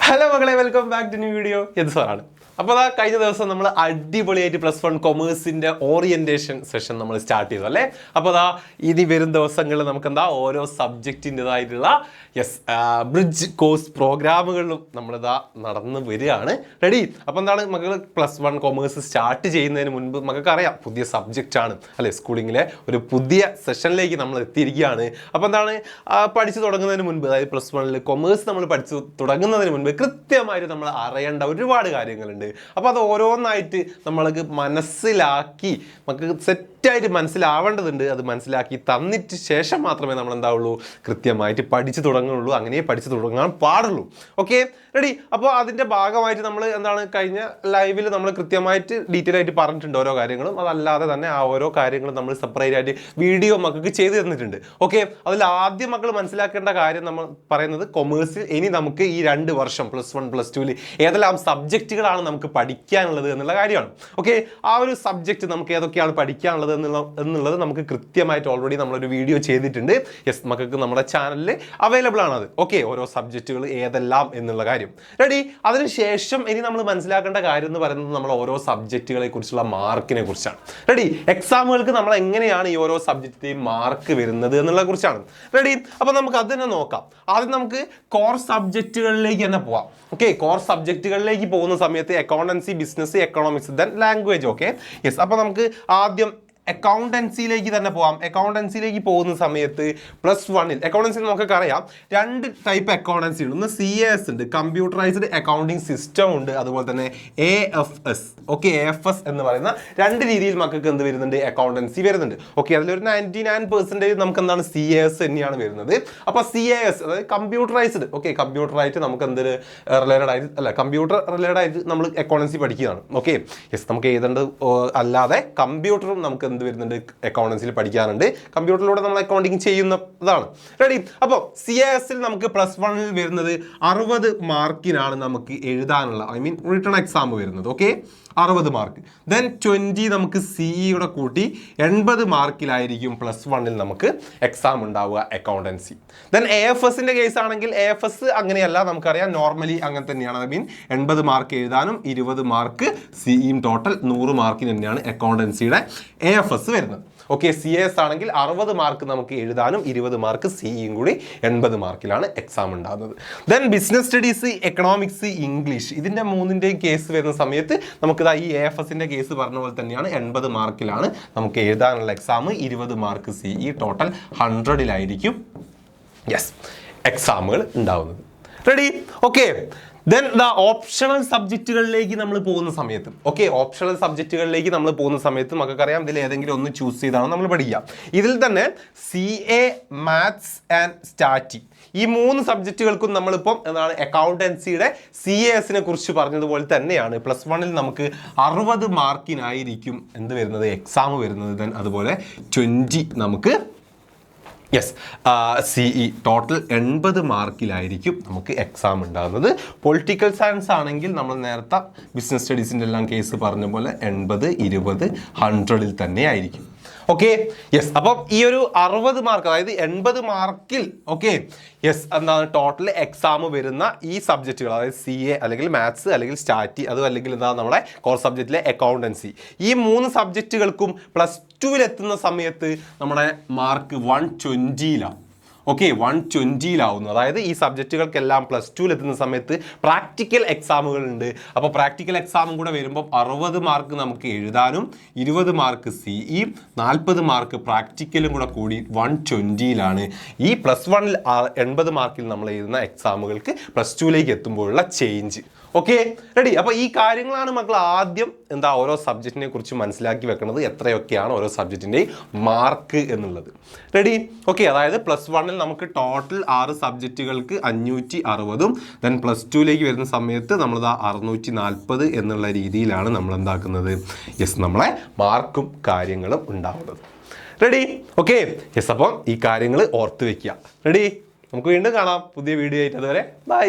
Hello മക്കളെ, welcome back to new video. എന്ത് സാറാണ്. അപ്പോൾ അതാ കഴിഞ്ഞ ദിവസം നമ്മൾ അടിപൊളിയായിട്ട് +1 കൊമേഴ്സിൻ്റെ ഓറിയൻറ്റേഷൻ സെഷൻ നമ്മൾ സ്റ്റാർട്ട് ചെയ്തു അല്ലേ. അപ്പോൾ അതാ ഇനി വരും ദിവസങ്ങളിൽ നമുക്ക് എന്താ ഓരോ സബ്ജക്റ്റിൻ്റെതായിട്ടുള്ള ബ്രിഡ്ജ് കോഴ്സ് പ്രോഗ്രാമുകളിലും നമ്മളിതാ നടന്നു വരികയാണ്. റെഡി. അപ്പോൾ എന്താണ് മക്കൾ +1 കൊമേഴ്സ് സ്റ്റാർട്ട് ചെയ്യുന്നതിന് മുൻപ് നമുക്കറിയാം പുതിയ സബ്ജക്റ്റാണ് അല്ലേ. സ്കൂളിങ്ങിലെ ഒരു പുതിയ സെഷനിലേക്ക് നമ്മൾ എത്തിയിരിക്കുകയാണ്. അപ്പോൾ എന്താണ് പഠിച്ചു തുടങ്ങുന്നതിന് മുൻപ്, അതായത് +1 കൊമേഴ്സ് നമ്മൾ പഠിച്ചു തുടങ്ങുന്നതിന് മുൻപ് കൃത്യമായിട്ട് നമ്മൾ അറിയേണ്ട ഒരുപാട് കാര്യങ്ങളുണ്ട്. അപ്പോൾ അത് ഓരോന്നായിട്ട് നമ്മൾക്ക് മനസ്സിലാക്കി നമുക്ക് സെറ്റായിട്ട് മനസ്സിലാവേണ്ടതുണ്ട്. അത് മനസ്സിലാക്കി തന്നിട്ട് ശേഷം മാത്രമേ നമ്മൾ എന്താവുള്ളൂ കൃത്യമായിട്ട് പഠിച്ചു തുടങ്ങുള്ളൂ. അങ്ങനെ പഠിച്ചു തുടങ്ങാൻ പാടുള്ളൂ. Okay, ready. അപ്പോൾ അതിൻ്റെ ഭാഗമായിട്ട് നമ്മൾ എന്താണ് കഴിഞ്ഞ ലൈവിൽ നമ്മൾ കൃത്യമായിട്ട് ഡീറ്റെയിൽ ആയിട്ട് പറഞ്ഞിട്ടുണ്ട് ഓരോ കാര്യങ്ങളും. അതല്ലാതെ തന്നെ ആ ഓരോ കാര്യങ്ങളും നമ്മൾ സെപ്പറേറ്റ് ആയിട്ട് വീഡിയോ മക്കൾക്ക് ചെയ്തു തന്നിട്ടുണ്ട്. ഓക്കെ, അതിൽ ആദ്യം മക്കൾ മനസ്സിലാക്കേണ്ട കാര്യം നമ്മൾ പറയുന്നത് കൊമേഴ്സിൽ ഇനി നമുക്ക് ഈ 2 വർഷം +1 +2 ഏതെല്ലാം സബ്ജക്റ്റുകളാണ് നമുക്ക് പഠിക്കാനുള്ളത് എന്നുള്ള കാര്യമാണ്. ഓക്കെ, ആ ഒരു സബ്ജക്റ്റ് നമുക്ക് ഏതൊക്കെയാണ് പഠിക്കാനുള്ളത് എന്നുള്ളത് നമുക്ക് കൃത്യമായിട്ട് ഓൾറെഡി നമ്മളൊരു വീഡിയോ ചെയ്തിട്ടുണ്ട്. യെസ്, മക്കൾക്ക് നമ്മുടെ ചാനലിൽ അവൈലബിൾ ആണത്. ഓക്കെ, ഓരോ സബ്ജക്റ്റുകൾ ഏതെല്ലാം എന്നുള്ള കാര്യം റെഡി. അതിനുശേഷം ഇനി നമ്മൾ മനസ്സിലാക്കേണ്ട കാര്യം എന്ന് പറയുന്നത് നമ്മൾ ഓരോ സബ്ജക്റ്റുകളെ കുറിച്ചുള്ള മാർക്കിനെ കുറിച്ചാണ്. റെഡി. എക്സാമുകൾക്ക് നമ്മൾ എങ്ങനെയാണ് ഈ ഓരോ സബ്ജക്റ്റിന്റെയും മാർക്ക് വരുന്നത് എന്നുള്ള കുറിച്ചാണ്. റെഡി. അപ്പോൾ നമുക്ക് അത് തന്നെ നോക്കാം. ആദ്യം നമുക്ക് കോർ സബ്ജക്റ്റുകളിലേക്ക് തന്നെ പോവാം. ഓക്കെ, കോർ സബ്ജക്റ്റുകളിലേക്ക് പോകുന്ന സമയത്ത് accountancy, business, economics, then language. Okay, yes. അപ്പോൾ നമുക്ക് ആദ്യം അക്കൗണ്ടൻസിയിലേക്ക് തന്നെ പോവാം. അക്കൗണ്ടൻസിയിലേക്ക് പോകുന്ന സമയത്ത് +1 അക്കൗണ്ടൻസി നമുക്കൊക്കെ അറിയാം 2 ടൈപ്പ് അക്കൗണ്ടൻസി ഉണ്ട്. ഒന്ന് CAS ഉണ്ട്, കമ്പ്യൂട്ടറൈസ്ഡ് അക്കൗണ്ടിങ് സിസ്റ്റം ഉണ്ട്. അതുപോലെ തന്നെ AFS. ഓക്കെ, AFS എന്ന് പറയുന്ന 2 രീതിയിൽ മക്കൾക്ക് എന്ത് വരുന്നുണ്ട്, അക്കൗണ്ടൻസി വരുന്നുണ്ട്. ഓക്കെ, അതിലൊരു 99% നമുക്ക് എന്താണ് CAS തന്നെയാണ് വരുന്നത്. അപ്പോൾ CAS അതായത് കമ്പ്യൂട്ടറൈസ്ഡ്. ഓക്കെ, കമ്പ്യൂട്ടറായിട്ട് നമുക്ക് എന്തൊരു റിലേറ്റഡ് ആയിട്ട് അല്ല, കമ്പ്യൂട്ടർ റിലേറ്റഡ് ആയിട്ട് നമ്മൾ അക്കൗണ്ടൻസി പഠിക്കുകയാണ്. Okay, yes. നമുക്ക് എഴുതേണ്ടത് അല്ലാതെ കമ്പ്യൂട്ടറും നമുക്ക് എന്ത് വരുന്നുണ്ട്, അക്കൗണ്ടൻസിയിൽ പഠിക്കാനുണ്ട്. കമ്പ്യൂട്ടറിലൂടെ നമ്മൾ അക്കൗണ്ടിങ് ചെയ്യുന്നതാണ്. റെഡി. അപ്പോൾ CAS-ൽ നമുക്ക് +1 വരുന്നത് 60 മാർക്കിനാണ് നമുക്ക് എഴുതാനുള്ള റിട്ടൺ എക്സാം വരുന്നത്. Okay, 60 mark. ദെൻ 20 നമുക്ക് CE കൂട്ടി 80 മാർക്കിലായിരിക്കും +1 നമുക്ക് എക്സാം ഉണ്ടാവുക അക്കൗണ്ടൻസി. ദെൻ AFS-ന്റെ കേസ് ആണെങ്കിൽ AFS അങ്ങനെയല്ല, നമുക്കറിയാം നോർമലി അങ്ങനെ തന്നെയാണ്. 80 മാർക്ക് എഴുതാനും 20 മാർക്ക് CEയും ടോട്ടൽ 100 മാർക്കിന് തന്നെയാണ് അക്കൗണ്ടൻസിയുടെ AFS വരുന്നത്. ഓക്കെ, CAS ആണെങ്കിൽ 60 മാർക്ക് നമുക്ക് എഴുതാനും 20 മാർക്ക് CEയും കൂടി 80 മാർക്കിലാണ് എക്സാം ഉണ്ടാകുന്നത്. Then business studies, economics, English ഇതിൻ്റെ 3ൻ്റെയും കേസ് വരുന്ന സമയത്ത് നമുക്ക് ഈ AFS-ന്റെ കേസ് പറഞ്ഞ പോലെ തന്നെയാണ് 80 മാർക്കിലാണ് നമുക്ക് എഴുതാനുള്ള എക്സാം. 20 മാർക്ക് CE ടോട്ടൽ 100-ലായിരിക്കും യെസ് എക്സാമുകൾ ഉണ്ടാവുന്നത്. റെഡി. ഓക്കെ, ദെൻ ഓപ്ഷണൽ സബ്ജക്റ്റുകളിലേക്ക് നമ്മൾ പോകുന്ന സമയത്ത് ഓപ്ഷണൽ സബ്ജക്റ്റുകളിലേക്ക് നമ്മൾ പോകുന്ന സമയത്ത് നമുക്കറിയാം ഇതിൽ ഏതെങ്കിലും ഒന്ന് ചൂസ് ചെയ്താണ് നമ്മൾ പഠിക്കുക. ഇതിൽ തന്നെ CA, മാത്സ് ആൻഡ് സ്റ്റാറ്റി ഈ 3 സബ്ജക്റ്റുകൾക്കും നമ്മളിപ്പം എന്താണ് അക്കൗണ്ടൻസിയുടെ CAS-നെ കുറിച്ച് പറഞ്ഞതുപോലെ തന്നെയാണ് +1 നമുക്ക് 60 മാർക്കിനായിരിക്കും എന്ത് വരുന്നത്, എക്സാം വരുന്നത്. ദെൻ അതുപോലെ 20 നമുക്ക് യെസ് CE ടോട്ടൽ 80 മാർക്കിലായിരിക്കും നമുക്ക് എക്സാം ഉണ്ടാകുന്നത്. പൊളിറ്റിക്കൽ സയൻസ് ആണെങ്കിൽ നമ്മൾ നേരത്തെ ബിസിനസ് സ്റ്റഡീസിൻ്റെ എല്ലാം കേസ് പറഞ്ഞ പോലെ 80, 20, 100-ൽ തന്നെ ആയിരിക്കും. Okay, yes. അപ്പം ഈ ഒരു 60 മാർക്ക് അതായത് 80 മാർക്കിൽ യെസ് എന്താണ് ടോട്ടൽ എക്സാം വരുന്ന ഈ സബ്ജക്റ്റുകൾ, അതായത് CA അല്ലെങ്കിൽ മാത്സ് അല്ലെങ്കിൽ സ്റ്റാറ്റി അതും അല്ലെങ്കിൽ എന്താ നമ്മുടെ കോർ സബ്ജക്റ്റിലെ അക്കൗണ്ടൻസി ഈ 3 സബ്ജക്റ്റുകൾക്കും +2-ൽ എത്തുന്ന സമയത്ത് നമ്മുടെ മാർക്ക് 120-ലാണ്. ഓക്കെ, 120-ലാവുന്നു. അതായത് ഈ സബ്ജക്റ്റുകൾക്കെല്ലാം +2-ൽ എത്തുന്ന സമയത്ത് പ്രാക്ടിക്കൽ എക്സാമുകളുണ്ട്. അപ്പോൾ പ്രാക്ടിക്കൽ എക്സാമും കൂടെ വരുമ്പോൾ 60 മാർക്ക് നമുക്ക് എഴുതാനും 20 മാർക്ക് CE 40 മാർക്ക് പ്രാക്ടിക്കലും കൂടി 120-ലാണ് ഈ +1-ൽ 80 മാർക്കിൽ നമ്മൾ എഴുതുന്ന എക്സാമുകൾക്ക് +2-ലേക്ക് എത്തുമ്പോഴുള്ള ചേഞ്ച്. Okay, ready. അപ്പോൾ ഈ കാര്യങ്ങളാണ് മക്കൾ ആദ്യം ഓരോ സബ്ജക്റ്റിനെ കുറിച്ച് മനസ്സിലാക്കി വെക്കുന്നത്, എത്രയൊക്കെയാണ് ഓരോ സബ്ജക്റ്റിൻ്റെയും മാർക്ക് എന്നുള്ളത്. റെഡി. ഓക്കെ, അതായത് +1-ൽ നമുക്ക് ടോട്ടൽ 6 സബ്ജക്റ്റുകൾക്ക് 560-ഉം ദെൻ +2-ലേക്ക് വരുന്ന സമയത്ത് നമ്മൾ 640 എന്നുള്ള രീതിയിലാണ് നമ്മൾ എന്താക്കുന്നത് യെസ് നമ്മളെ മാർക്കും കാര്യങ്ങളും ഉണ്ടാവുന്നത്. റെഡി. Okay, yes. അപ്പം ഈ കാര്യങ്ങൾ ഓർത്ത് വെക്കുക. റെഡി. നമുക്ക് വീണ്ടും കാണാം പുതിയ വീഡിയോ ആയിട്ട്. അതുവരെ ബൈ.